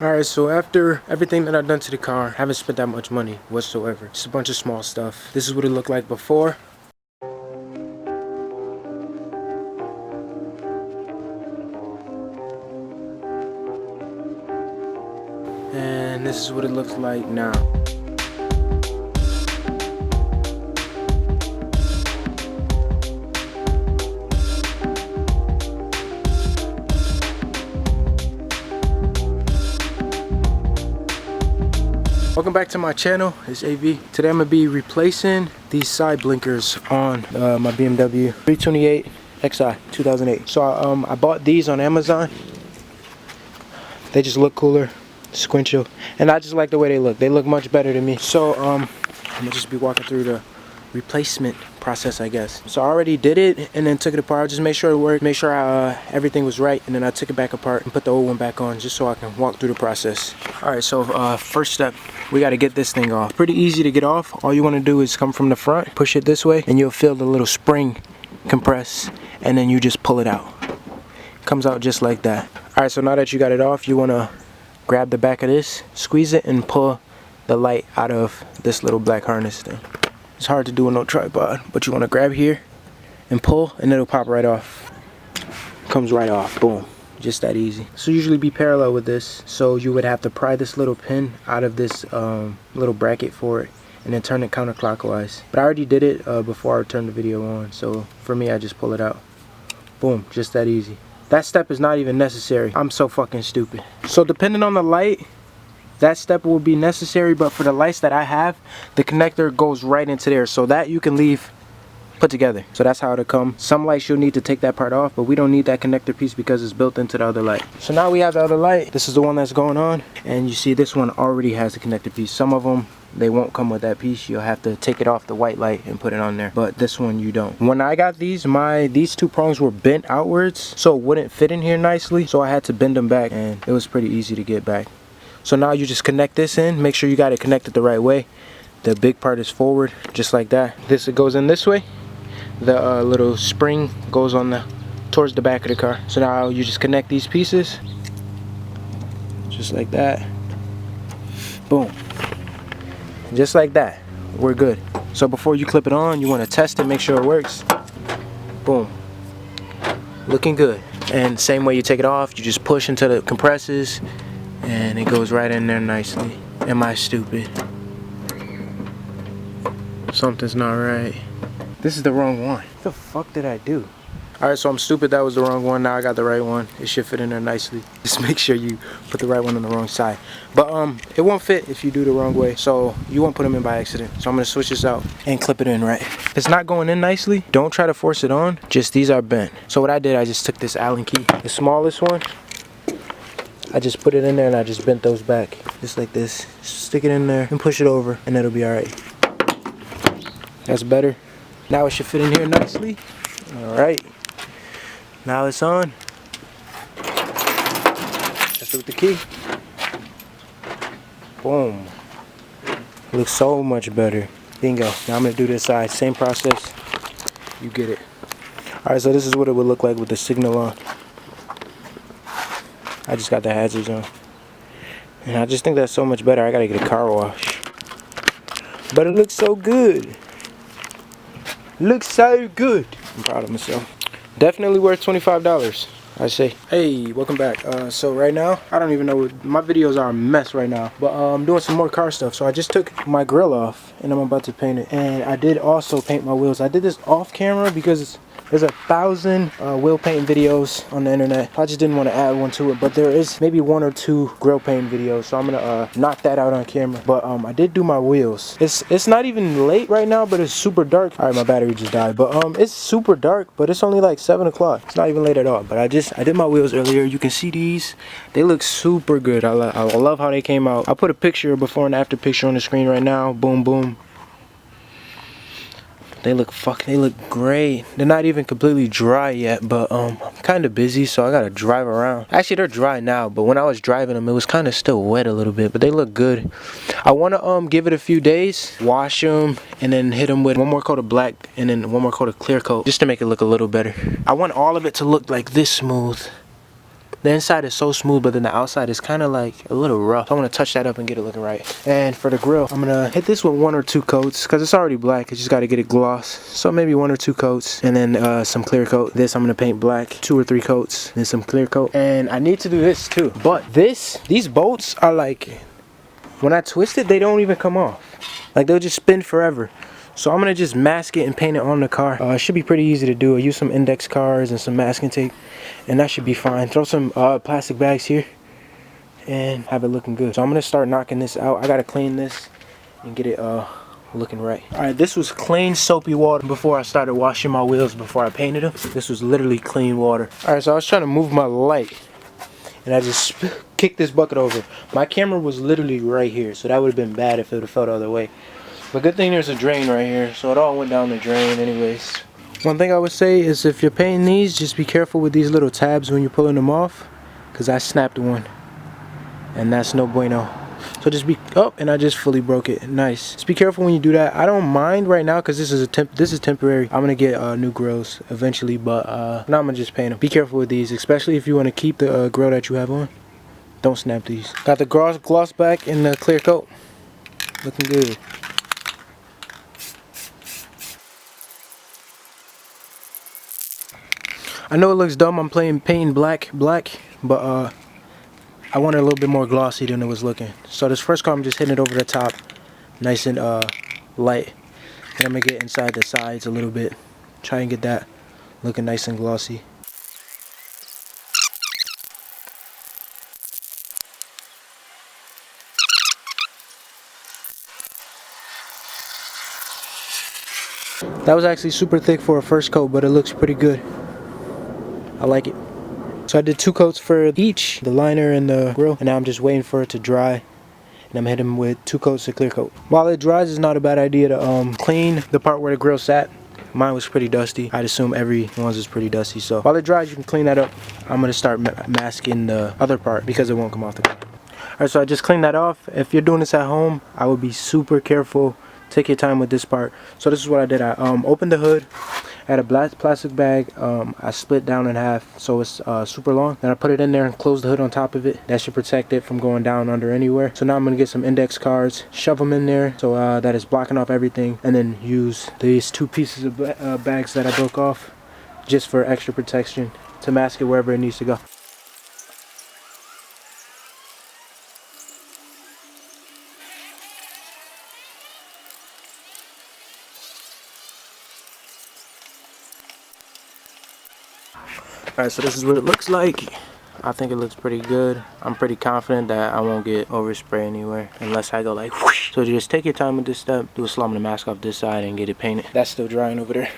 Alright, so after everything that I've done to the car, I haven't spent that much money whatsoever. Just a bunch of small stuff. This is what it looked like before. And this is what it looks like now. Welcome back to my channel. It's AV. Today I'm gonna be replacing these side blinkers on my BMW 328 Xi 2008. So I bought these on Amazon. They just look cooler, sequential, and I just like the way they look. They look much better to me. So I'm gonna just be walking through the replacement process, I guess. So I already did it and then took it apart. Just made sure it worked, made sure everything was right, and then I took it back apart and put the old one back on just so I can walk through the process. Alright, so first step, we got to get this thing off. Pretty easy to get off. All you want to do is come from the front, push it this way, and you'll feel the little spring compress, and then you just pull it out. Comes out just like that. Alright, so now that you got it off, you want to grab the back of this, squeeze it, and pull the light out of this little black harness thing. It's hard to do with no tripod, but you want to grab here and pull, and it'll pop right off. Comes right off, boom. Just that easy. So usually be parallel with this, so you would have to pry this little pin out of this little bracket for it, and then turn it counterclockwise. But I already did it before I turned the video on, so for me I just pull it out. Boom, just that easy. That step is not even necessary. I'm so fucking stupid. So depending on the light, that step will be necessary, but for the lights that I have, the connector goes right into there, so that you can leave put together. So that's how it'll come. Some lights you'll need to take that part off, but we don't need that connector piece because it's built into the other light. So now we have the other light. This is the one that's going on, and you see this one already has the connector piece. Some of them, they won't come with that piece. You'll have to take it off the white light and put it on there, but this one you don't. When I got these two prongs were bent outwards, so it wouldn't fit in here nicely, so I had to bend them back, and it was pretty easy to get back. So now you just connect this in. Make sure you got it connected the right way. The big part is forward, just like that. It goes in this way. The little spring goes on towards the back of the car. So now you just connect these pieces, just like that. Boom. Just like that. We're good. So before you clip it on, you want to test it, make sure it works. Boom. Looking good. And same way you take it off, you just push until it compresses, and it goes right in there nicely. Am I stupid? Something's not right. This is the wrong one. What the fuck did I do? Alright, so I'm stupid. That was the wrong one. Now I got the right one. It should fit in there nicely. Just make sure you put the right one on the wrong side. But it won't fit if you do the wrong way. So you won't put them in by accident. So I'm going to switch this out and clip it in right. If it's not going in nicely, don't try to force it on. Just these are bent. So what I did, I just took this Allen key, the smallest one. I just put it in there and I just bent those back. Just like this. Stick it in there and push it over and it'll be alright. That's better. Now it should fit in here nicely. Alright. Now it's on. That's with the key. Boom. Looks so much better. Bingo. Now I'm going to do this side. Same process. You get it. Alright, so this is what it would look like with the signal on. I just got the hazards on. And I just think that's so much better. I got to get a car wash. But it looks so good. Looks so good. I'm proud of myself. Definitely worth $25, I say. Hey, welcome back. So right now, I don't even know, my videos are a mess right now, but I'm doing some more car stuff. So I just took my grill off and I'm about to paint it. And I did also paint my wheels. I did this off camera because there's 1,000 wheel painting videos on the internet. I just didn't want to add one to it, but there is maybe 1 or 2 grill painting videos, so I'm gonna knock that out on camera. But I did do my wheels. It's not even late right now, but it's super dark. All right, my battery just died, but it's super dark, but it's only like 7 o'clock. It's not even late at all. But I did my wheels earlier. You can see these. They look super good. I love how they came out. I'll put a picture, before and after picture on the screen right now. Boom, boom. They look great. They're not even completely dry yet, but I'm kind of busy, so I gotta drive around. Actually, they're dry now, but when I was driving them, it was kind of still wet a little bit, but they look good. I want to give it a few days, wash them, and then hit them with one more coat of black and then one more coat of clear coat, just to make it look a little better. I want all of it to look like this smooth. The inside is so smooth, but then the outside is kind of like a little rough. So I want to touch that up and get it looking right. And for the grill, I'm gonna hit this with 1 or 2 coats because it's already black. I just got to get it gloss. So maybe 1 or 2 coats, and then some clear coat. This I'm gonna paint black. 2 or 3 coats, then some clear coat. And I need to do this too. But these bolts are like, when I twist it, they don't even come off. Like they'll just spin forever. So I'm gonna just mask it and paint it on the car. It should be pretty easy to do. I use some index cards and some masking tape, and that should be fine. Throw some plastic bags here and have it looking good. So I'm gonna start knocking this out. I gotta clean this and get it looking right. Alright, this was clean soapy water before I started washing my wheels, before I painted them. This was literally clean water. Alright, so I was trying to move my light and I just kicked this bucket over. My camera was literally right here, so that would have been bad if it would have fell the other way. But good thing there's a drain right here, so it all went down the drain anyways. One thing I would say is if you're painting these, just be careful with these little tabs when you're pulling them off, because I snapped one and that's no bueno. So just be, oh, and I just fully broke it. Nice. Just be careful when you do that. I don't mind right now because this is temporary. I'm gonna get new grills eventually, but now I'm gonna just paint them. Be careful with these, especially if you want to keep the grill that you have on. Don't snap these. Got the gloss back in the clear coat. Looking good. I know it looks dumb, I'm painting black, but I want it a little bit more glossy than it was looking. So this first coat, I'm just hitting it over the top, nice and light. Then I'm gonna get inside the sides a little bit, try and get that looking nice and glossy. That was actually super thick for a first coat, but it looks pretty good. I like it. So I did 2 coats for each, the liner and the grill, and now I'm just waiting for it to dry. And I'm hitting them with 2 coats of clear coat. While it dries, it's not a bad idea to clean the part where the grill sat. Mine was pretty dusty. I'd assume everyone's is pretty dusty. So while it dries, you can clean that up. I'm gonna start masking the other part because it won't come off the car. Alright, so I just cleaned that off. If you're doing this at home, I would be super careful. Take your time with this part. So this is what I did. I opened the hood. I had a black plastic bag. I split down in half so it's super long. Then I put it in there and closed the hood on top of it. That should protect it from going down under anywhere. So now I'm gonna get some index cards, shove them in there so that is blocking off everything, and then use these 2 pieces of bags that I broke off just for extra protection to mask it wherever it needs to go. Alright, so this is what it looks like. I think it looks pretty good. I'm pretty confident that I won't get overspray anywhere unless I go like whoosh. So just take your time with this step. Do a slow, I'm gonna mask off this side and get it painted. That's still drying over there.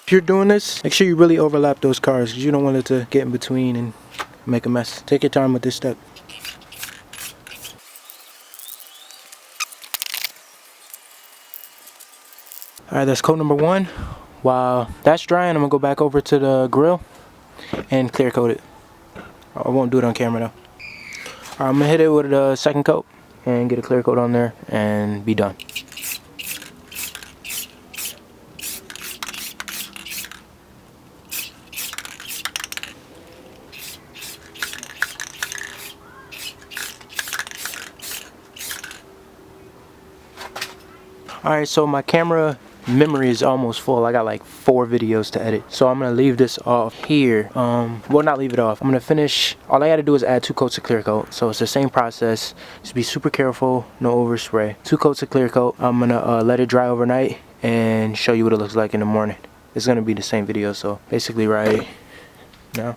If you're doing this, make sure you really overlap those cars because you don't want it to get in between and make a mess. Take your time with this step. Alright, that's coat number 1. While that's drying, I'm gonna go back over to the grill and clear coat it. I won't do it on camera though. Alright, I'm gonna hit it with a second coat and get a clear coat on there and be done. Alright, so my camera memory is almost full. I got like 4 videos to edit, so I'm gonna leave this off here. Well, not leave it off. I'm gonna finish. All I gotta do is add 2 coats of clear coat, so it's the same process. Just be super careful, no overspray. 2 coats of clear coat. I'm gonna let it dry overnight and show you what it looks like in the morning. It's gonna be the same video, so basically right now.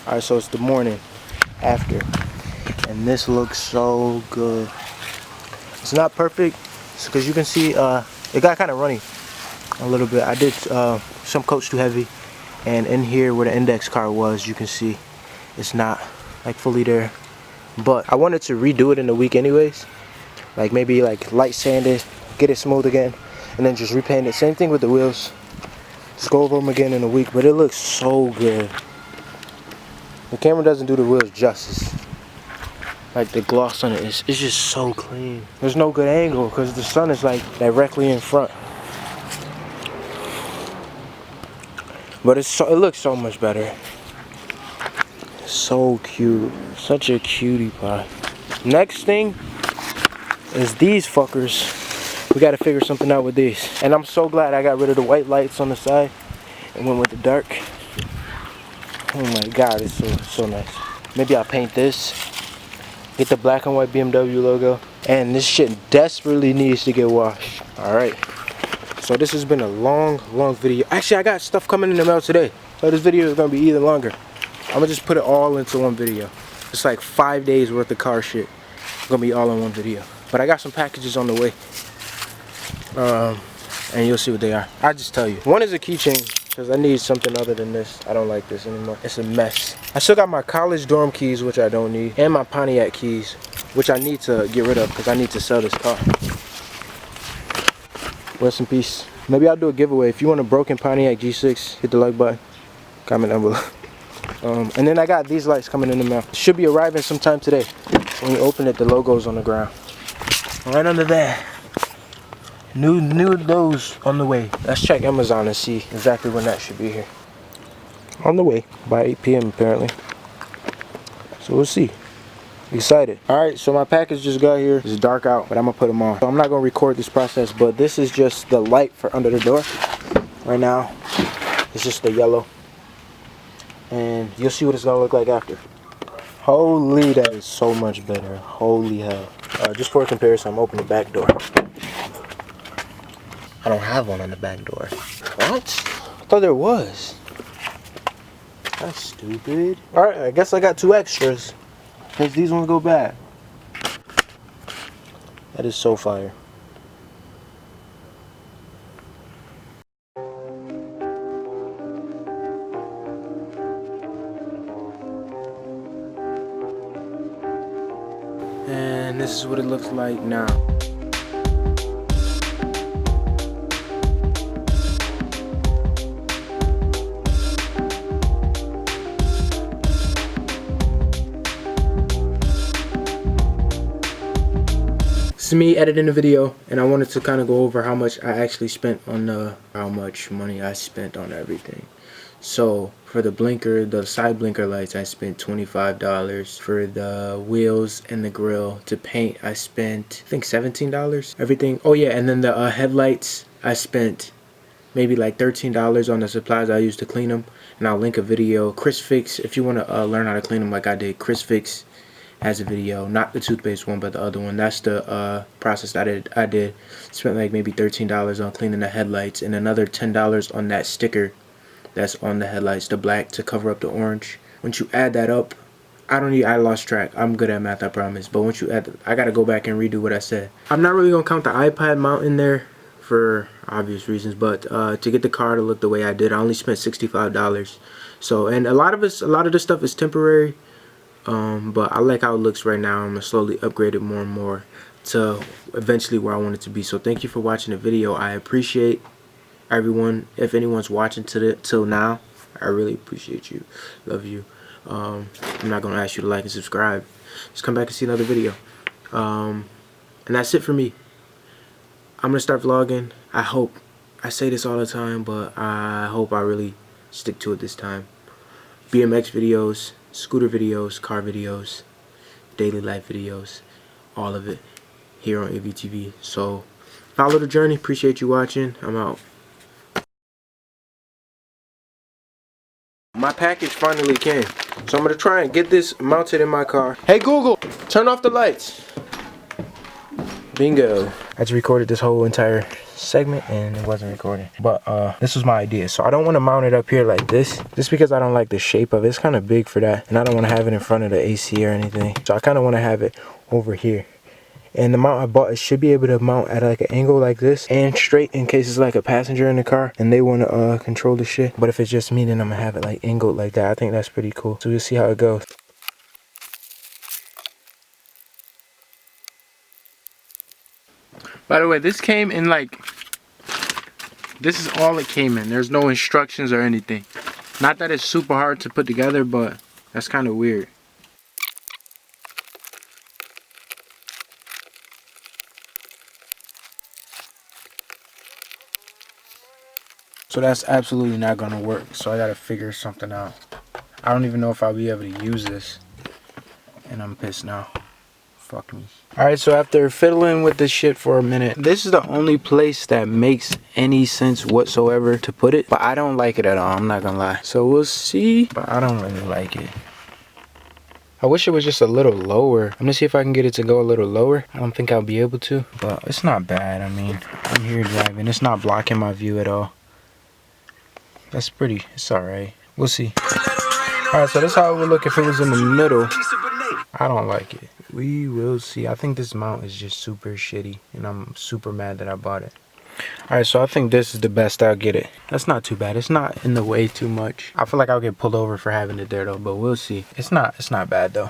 Alright, so it's the morning after, and this looks so good. It's not perfect because you can see it got kind of runny a little bit. I did some coats too heavy, and in here where the index card was, you can see it's not like fully there. But I wanted to redo it in a week anyways, like maybe like light sand it, get it smooth again, and then just repaint it. Same thing with the wheels, just go over them again in a week. But it looks so good. The camera doesn't do the wheels justice. Like the gloss on it is, it's just so clean. There's no good angle because the sun is like directly in front. But it looks so much better. So cute. Such a cutie pie. Next thing is these fuckers. We gotta figure something out with these. And I'm so glad I got rid of the white lights on the side and went with the dark. Oh my god, it's so nice. Maybe I'll paint this. Get the black and white BMW logo. And this shit desperately needs to get washed. Alright. So this has been a long video. Actually, I got stuff coming in the mail today. So this video is gonna be even longer. I'm gonna just put it all into one video. It's like 5 days worth of car shit. It's gonna be all in one video. But I got some packages on the way. And you'll see what they are. I'll just tell you. One is a keychain, because I need something other than this. I don't like this anymore. It's a mess. I still got my college dorm keys, which I don't need, and my Pontiac keys, which I need to get rid of because I need to sell this car. Rest in peace. Maybe I'll do a giveaway. If you want a broken Pontiac G6, hit the like button. Comment down below. And then I got these lights coming in the mail. Should be arriving sometime today. When you open it, the logo's on the ground. Right under there. New those on the way. Let's check Amazon and see exactly when that should be here. On the way by 8 p.m. apparently. So we'll see. Excited. Alright, so my package just got here. It's dark out, but I'm gonna put them on. So I'm not gonna record this process, but this is just the light for under the door. Right now, it's just the yellow. And you'll see what it's gonna look like after. Holy, that is so much better. Holy hell. Just for a comparison, I'm opening the back door. I don't have one on the back door. What? I thought there was. That's stupid. Alright, I guess I got 2 extras. Because these ones go bad. That is so fire. And this is what it looks like now. This is me editing the video, and I wanted to kind of go over how much I actually spent on how much money I spent on everything. So for the blinker, the side blinker lights, I spent $25. For the wheels and the grill to paint, I spent I think $17. Everything. Oh yeah, and then the headlights, I spent maybe like $13 on the supplies I used to clean them. And I'll link a video. Chris Fix, if you want to learn how to clean them like I did. Chris Fix has a video, not the toothpaste one, but the other one. That's the process I did. Spent like maybe $13 on cleaning the headlights, and another $10 on that sticker that's on the headlights, the black to cover up the orange. Once you add that up, I lost track. I'm good at math, I promise. But once you add, I gotta go back and redo what I said. I'm not really gonna count the iPad mount in there for obvious reasons, but to get the car to look the way I did, I only spent $65. So, and a lot of this stuff is temporary. But I like how it looks right now. I'm gonna slowly upgrade it more and more to eventually where I want it to be. So thank you for watching the video. I appreciate everyone. If anyone's watching till now, I really appreciate you. Love you. I'm not gonna ask you to like and subscribe. Just come back and see another video. And that's it for me. I'm gonna start vlogging. I hope. I say this all the time, but I hope I really stick to it this time. BMX videos, scooter videos, car videos, daily life videos, all of it here on AVTV. So follow the journey. Appreciate you watching. I'm out. My package finally came, so I'm gonna try and get this mounted in my car. Hey Google, turn off the lights. Bingo. I just recorded this whole entire segment and it wasn't recording, but this was my idea. So I don't want to mount it up here like this, just because I don't like the shape of it. It's kind of big for that, and I don't want to have it in front of the AC or anything. So I kind of want to have it over here. And the mount I bought, it should be able to mount at like an angle like this and straight, in case it's like a passenger in the car and they want to control the shit. But if it's just me, then I'm gonna have it like angled like that. I think that's pretty cool. So we'll see how it goes. By the way, this came in like, this is all it came in. There's no instructions or anything. Not that it's super hard to put together, but that's kind of weird. So So that's absolutely not gonna work. So I gotta figure something out. I don't even know if I'll be able to use this. And I'm pissed now. Fuck me. Alright, so after fiddling with this shit for a minute, this is the only place that makes any sense whatsoever to put it. But I don't like it at all, I'm not gonna lie. So we'll see, but I don't really like it. I wish it was just a little lower. I'm gonna see if I can get it to go a little lower. I don't think I'll be able to, but it's not bad. I mean, I'm here driving. It's not blocking my view at all. That's pretty, it's alright. We'll see. Alright, so that's how it would look if it was in the middle. I don't like it. We will see. I think this mount is just super shitty, and I'm super mad that I bought it. Alright, so I think this is the best I'll get it. That's not too bad. It's not in the way too much. I feel like I'll get pulled over for having it there though, but we'll see. It's not bad though.